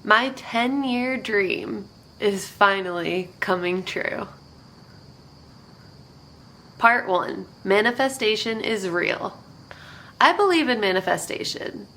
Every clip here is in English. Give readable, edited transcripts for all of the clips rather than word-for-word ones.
My 10-year dream is finally coming true. Part 1. Manifestation is real. I believe in manifestation.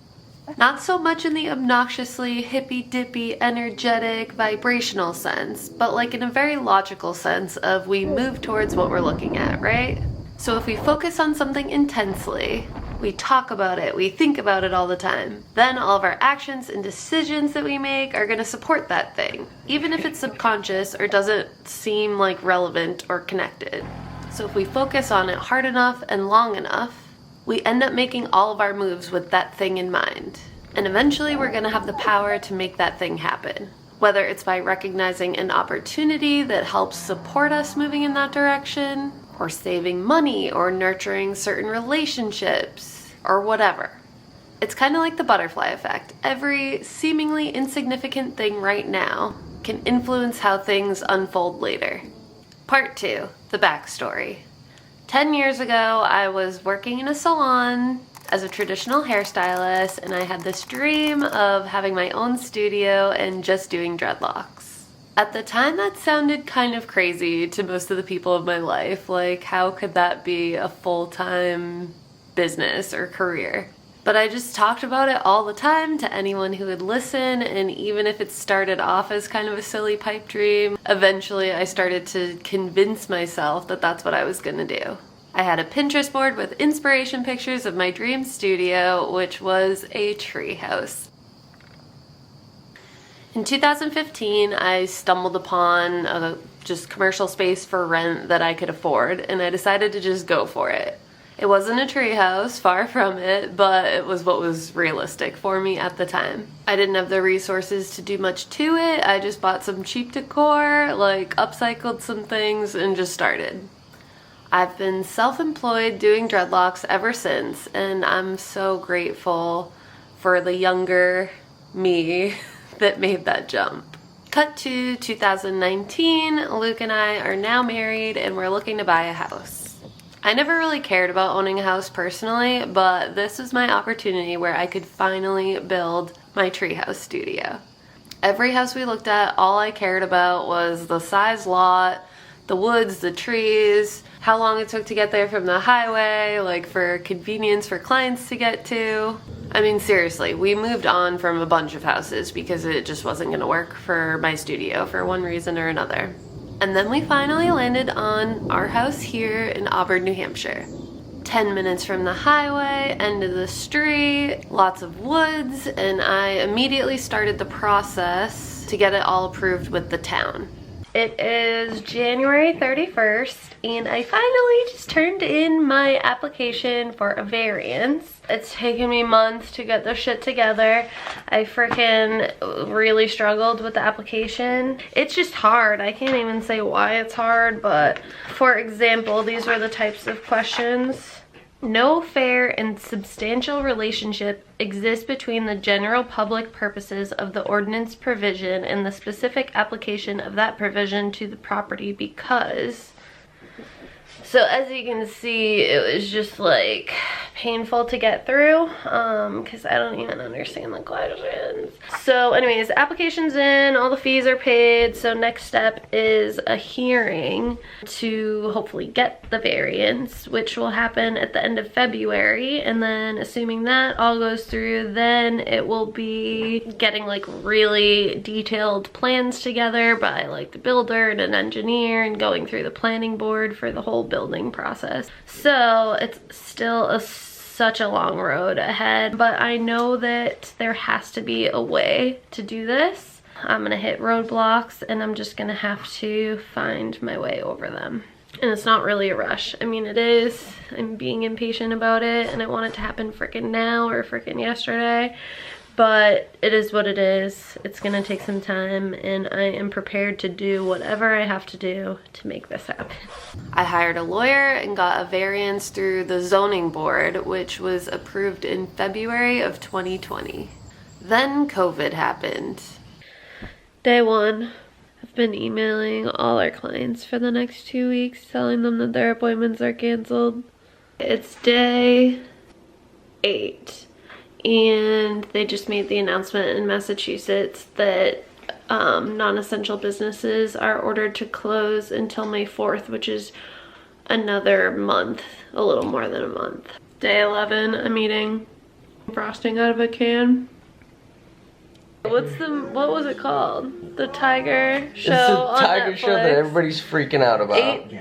Not so much in the obnoxiously hippy-dippy, energetic, vibrational sense, but like in a very logical sense of we move towards what we're looking at, right? So if we focus on something intensely, we talk about it, we think about it all the time, then all of our actions and decisions that we make are going to support that thing, even if it's subconscious or doesn't seem like relevant or connected. So if we focus on it hard enough and long enough, we end up making all of our moves with that thing in mind. And eventually we're going to have the power to make that thing happen. Whether it's by recognizing an opportunity that helps support us moving in that direction, or saving money, or nurturing certain relationships, or whatever. It's kind of like the butterfly effect. Every seemingly insignificant thing right now can influence how things unfold later. Part 2, the backstory. 10 years ago, I was working in a salon as a traditional hairstylist, and I had this dream of having my own studio and just doing dreadlocks. At the time, that sounded kind of crazy to most of the people of my life. Like, how could that be a full-time business or career? But I just talked about it all the time to anyone who would listen, and even if it started off as kind of a silly pipe dream, eventually I started to convince myself that that's what I was gonna do. I had a Pinterest board with inspiration pictures of my dream studio, which was a treehouse. In 2015, I stumbled upon a just commercial space for rent that I could afford, and I decided to just go for it. It wasn't a treehouse, far from it, but it was what was realistic for me at the time. I didn't have the resources to do much to it. I just bought some cheap decor, like upcycled some things, and just started. I've been self-employed doing dreadlocks ever since, and I'm so grateful for the younger me that made that jump. Cut to 2019, Luke and I are now married and we're looking to buy a house. I never really cared about owning a house personally, but this was my opportunity where I could finally build my treehouse studio. Every house we looked at, all I cared about was the size lot, the woods, the trees, how long it took to get there from the highway, like for convenience for clients to get to. I mean, seriously, we moved on from a bunch of houses because it just wasn't gonna work for my studio for one reason or another. And then we finally landed on our house here in Auburn, New Hampshire. 10 minutes from the highway, end of the street, lots of woods, and I immediately started the process to get it all approved with the town. It is January 31st, and I finally just turned in my application for a variance. It's taken me months to get this shit together. I freaking really struggled with the application. It's just hard. I can't even say why it's hard, but for example, these were the types of questions. No fair and substantial relationship exists between the general public purposes of the ordinance provision and the specific application of that provision to the property because... So as you can see, it was just like painful to get through because I don't even understand the questions. So anyways, application's in, all the fees are paid, so next step is a hearing to hopefully get the variance, which will happen at the end of February, and then assuming that all goes through, then it will be getting like really detailed plans together by like the builder and an engineer and going through the planning board for the whole building process. So it's still such a long road ahead, but I know that there has to be a way to do this. I'm gonna hit roadblocks and I'm just gonna have to find my way over them. And it's not really a rush. I mean, it is. I'm being impatient about it and I want it to happen freaking now or freaking yesterday. But it is what it is. It's gonna take some time and I am prepared to do whatever I have to do to make this happen. I hired a lawyer and got a variance through the zoning board, which was approved in February of 2020. Then COVID happened. Day one. I've been emailing all our clients for the next 2 weeks, telling them that their appointments are canceled. It's day 8. and they just made the announcement in Massachusetts that non-essential businesses are ordered to close until May 4th, which is another month, a little more than a month. Day 11, I'm eating frosting out of a can. What was it called? The Tiger Show on Netflix. It's a Tiger Show that everybody's freaking out about.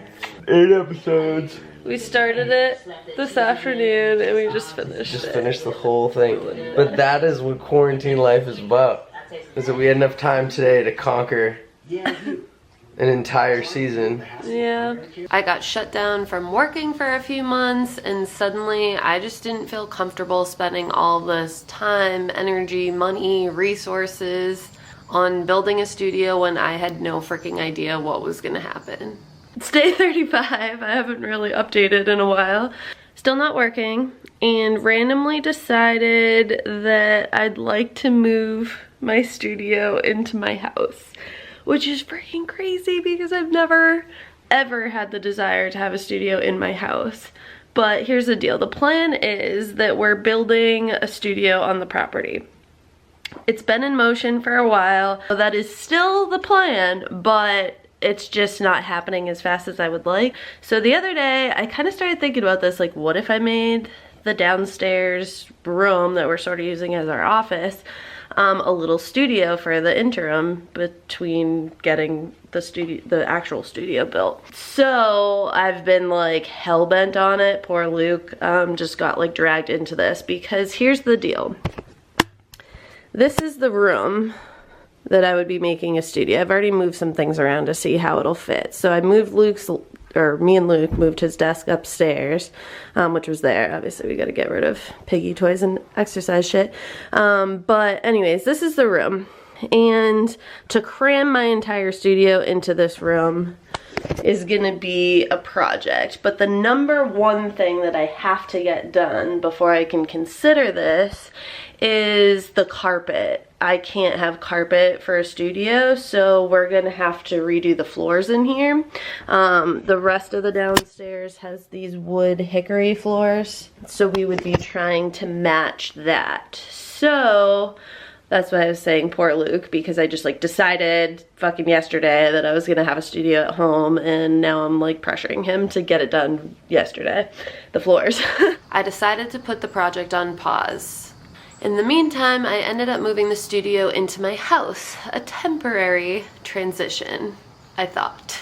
8 episodes. We started it this afternoon and we just finished it. Finished the whole thing. But that is what quarantine life is about. Is that we had enough time today to conquer an entire season. Yeah. I got shut down from working for a few months, and suddenly I just didn't feel comfortable spending all this time, energy, money, resources on building a studio when I had no freaking idea what was gonna happen. It's day 35. I haven't really updated in a while. Still not working, and randomly decided that I'd like to move my studio into my house, which is freaking crazy because I've never ever had the desire to have a studio in my house. But here's the deal. The plan is that we're building a studio on the property. It's been in motion for a while. That is still the plan, but it's just not happening as fast as I would like. So the other day, I kind of started thinking about this, like, what if I made the downstairs room that we're sort of using as our office a little studio for the interim between getting the actual studio built. So I've been like hell-bent on it. Poor Luke just got like dragged into this because here's the deal. This is the room that I would be making a studio. I've already moved some things around to see how it'll fit. So I moved me and Luke moved his desk upstairs, which was there. Obviously we gotta get rid of piggy toys and exercise shit. But anyways, this is the room. And to cram my entire studio into this room is gonna be a project. But the number one thing that I have to get done before I can consider this is the carpet. I can't have carpet for a studio, so we're gonna have to redo the floors in here. The rest of the downstairs has these wood hickory floors, so we would be trying to match that. So that's why I was saying poor Luke, because I just like decided fucking yesterday that I was gonna have a studio at home, and now I'm like pressuring him to get it done yesterday, the floors. I decided to put the project on pause. In the meantime, I ended up moving the studio into my house, a temporary transition, I thought.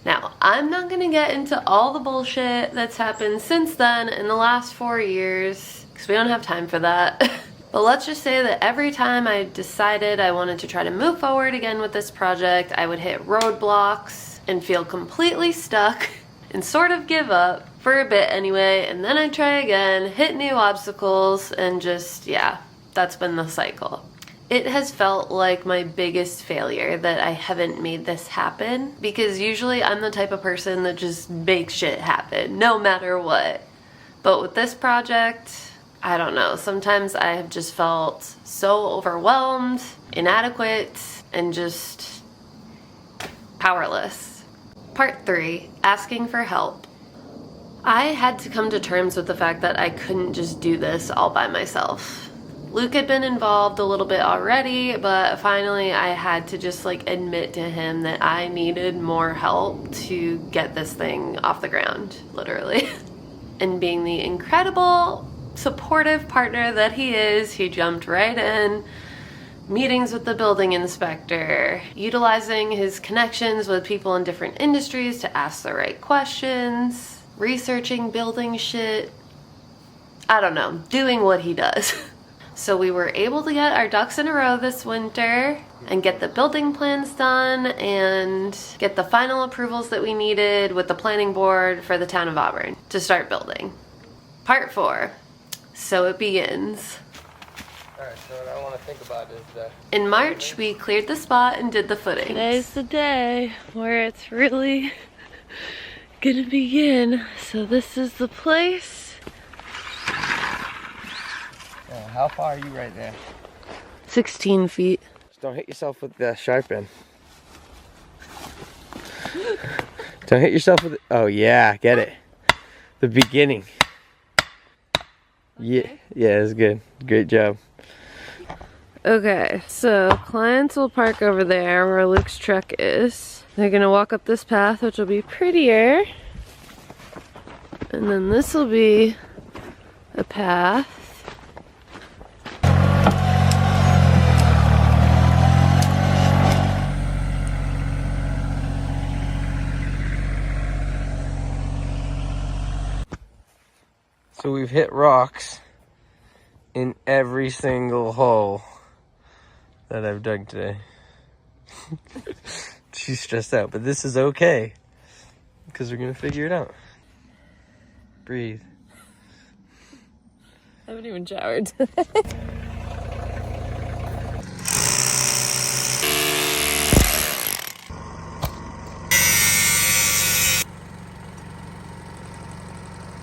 Now, I'm not gonna get into all the bullshit that's happened since then in the last 4 years, because we don't have time for that. But let's just say that every time I decided I wanted to try to move forward again with this project, I would hit roadblocks and feel completely stuck and sort of give up. For a bit anyway, and then I try again, hit new obstacles, and just, yeah, that's been the cycle. It has felt like my biggest failure that I haven't made this happen, because usually I'm the type of person that just makes shit happen, no matter what. But with this project, I don't know, sometimes I have just felt so overwhelmed, inadequate, and just powerless. Part 3, asking for help. I had to come to terms with the fact that I couldn't just do this all by myself. Luke had been involved a little bit already, but finally I had to just like admit to him that I needed more help to get this thing off the ground, literally. And being the incredible, supportive partner that he is, he jumped right in. Meetings with the building inspector, utilizing his connections with people in different industries to ask the right questions, researching building shit, I don't know, doing what he does. So we were able to get our ducks in a row this winter and get the building plans done and get the final approvals that we needed with the planning board for the town of Auburn to start building. Part 4, so it begins. Alright, so what I want to think about is that in March, we cleared the spot and did the footings. Today's the day where it's really gonna begin. So this is the place. Yeah, how far are you right there? 16 feet. Just don't hit yourself with the sharp end. Don't hit yourself with it. Oh yeah, get it. The beginning. Yeah, yeah, it's good. Great job. Okay, so clients will park over there where Luke's truck is. They're gonna walk up this path, which will be prettier. And then this will be a path. So we've hit rocks in every single hole that I've dug today. She's stressed out, but this is okay because we're gonna figure it out. Breathe. I haven't even showered today.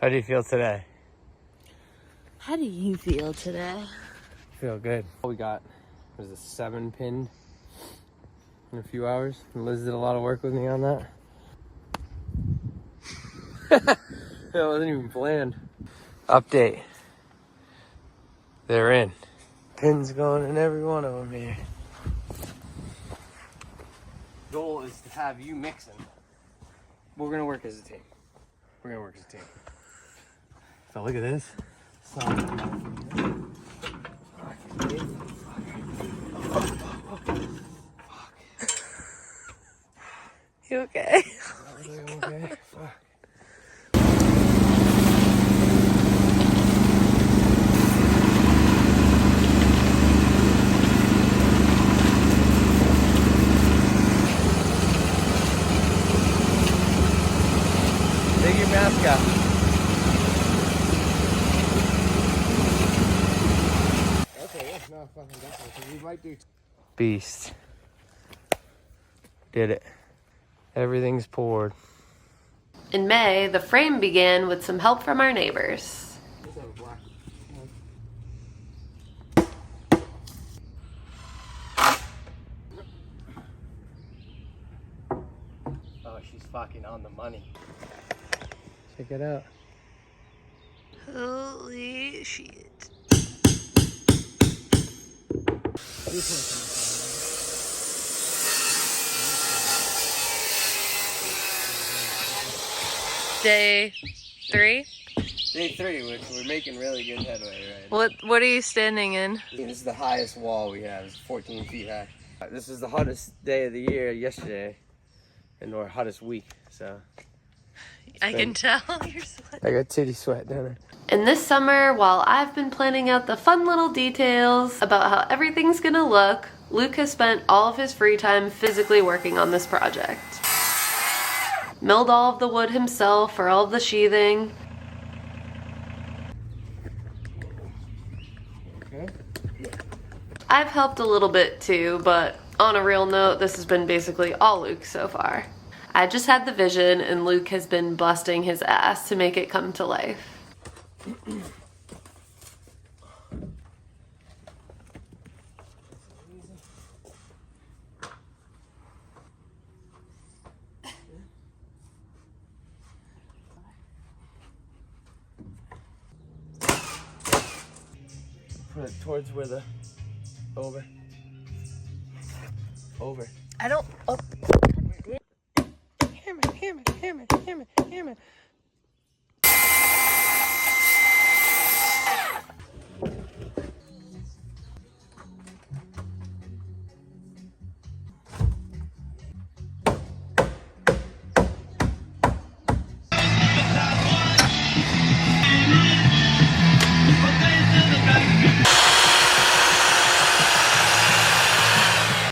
How do you feel today? How do you feel today? Feel good. We got, was it 7 pinned in a few hours? And Liz did a lot of work with me on that. That wasn't even planned. Update. They're in. Pins going in every one of them here. Goal is to have you mixing. We're gonna work as a team. We're gonna work as a team. So look at this. You okay? Okay. Fuck. Take your mask off. Okay, yeah, no, fucking definitely. We might do. Beast. Did it. Everything's poured. In May, the frame began with some help from our neighbors. Oh, she's fucking on the money. Check it out. Holy shit. Day 3? Day 3, which we're making really good headway right now. What are you standing in? This is the highest wall we have. It's 14 feet high. This is the hottest day of the year yesterday, and our hottest week, so. I can tell you're sweating. I got titty sweat down there. And this summer, while I've been planning out the fun little details about how everything's gonna look, Luke has spent all of his free time physically working on this project. Milled all of the wood himself for all of the sheathing. Okay. I've helped a little bit too, but on a real note, this has been basically all Luke so far. I just had the vision and Luke has been busting his ass to make it come to life. Put it towards where the over. I don't. Oh. Hammer.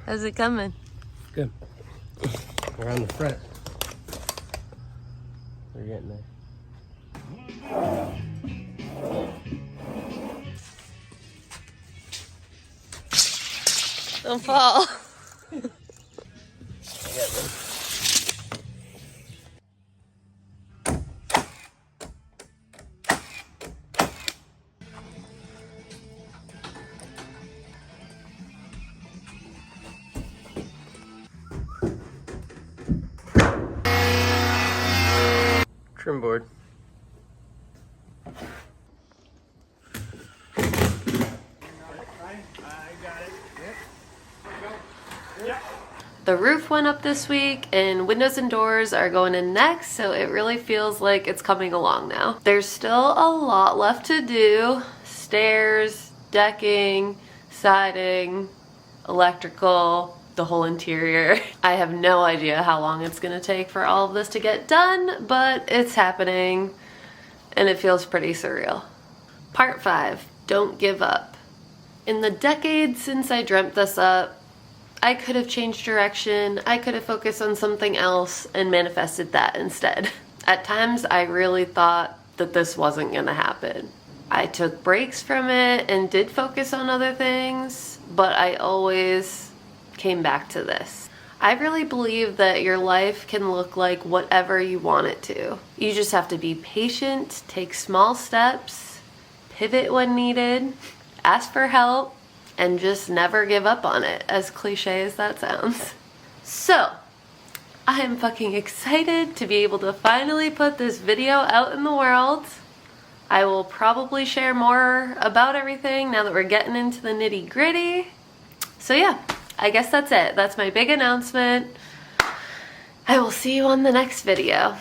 How's it coming? Good. We're on the front. We're getting there. Don't fall. Trim board. The roof went up this week and windows and doors are going in next, so it really feels like it's coming along now. There's still a lot left to do. Stairs, decking, siding, electrical, the whole interior. I have no idea how long it's gonna take for all of this to get done, but it's happening and it feels pretty surreal. Part 5, don't give up. In the decades since I dreamt this up, I could have changed direction, I could have focused on something else and manifested that instead. At times I really thought that this wasn't gonna happen. I took breaks from it and did focus on other things, but I always came back to this. I really believe that your life can look like whatever you want it to. You just have to be patient, take small steps, pivot when needed, ask for help, and just never give up on it, as cliche as that sounds. So, I am fucking excited to be able to finally put this video out in the world. I will probably share more about everything now that we're getting into the nitty-gritty. So yeah, I guess that's it. That's my big announcement. I will see you on the next video.